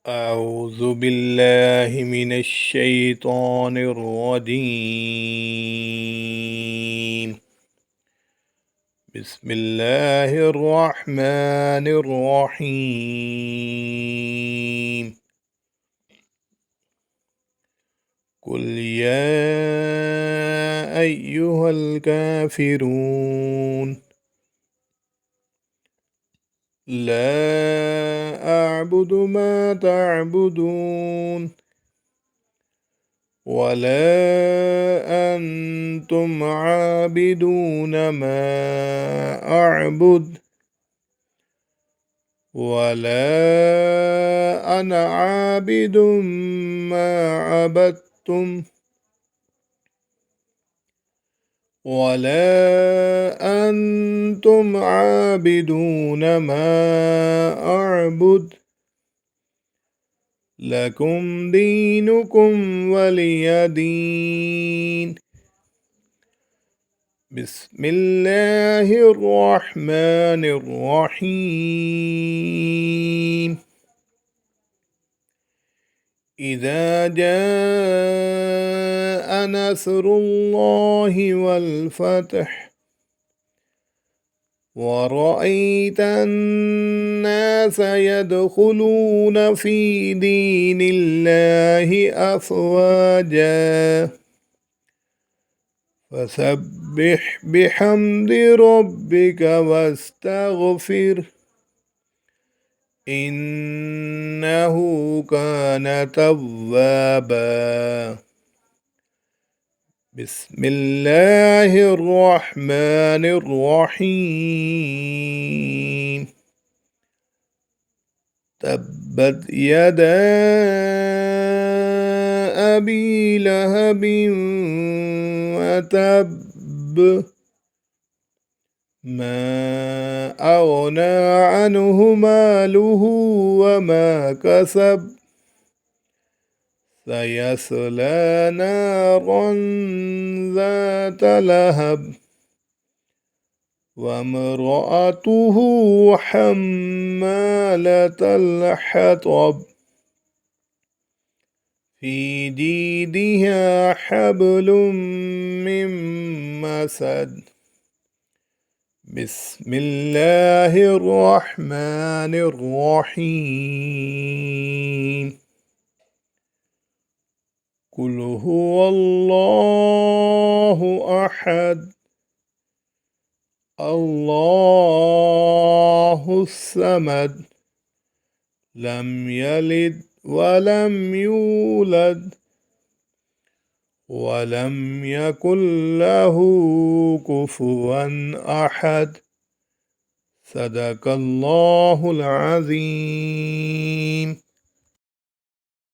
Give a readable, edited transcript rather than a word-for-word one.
أعوذ بالله من الشيطان الرجيم. بسم الله الرحمن الرحيم. قل يا أيها الكافرون لا أعبد ما تعبدون ولا أنتم عابدون ما أعبد ولا أنا عابد ما عبدتم ولا أنتم عابدون ما أعبد لكم دينكم ولي دين. بسم الله الرحمن الرحيم. إذا جاء نصر الله والفتح ورأيت الناس يدخلون في دين الله أفواجا فسبح بحمد ربك واستغفر إنه كان توابا. بسم الله الرحمن الرحيم. تبت يدا أبي لهب وتب ما أغنى عنه ماله وما كسب سيصلى نارا ذات لهب وامرأته حمالة الحطب في جيدها حبل من مسد. بسم الله الرحمن الرحيم. قل هو الله أحد الله الصمد لم يلد ولم يولد ولم يكن له كفوا أحد. صدق الله العظيم.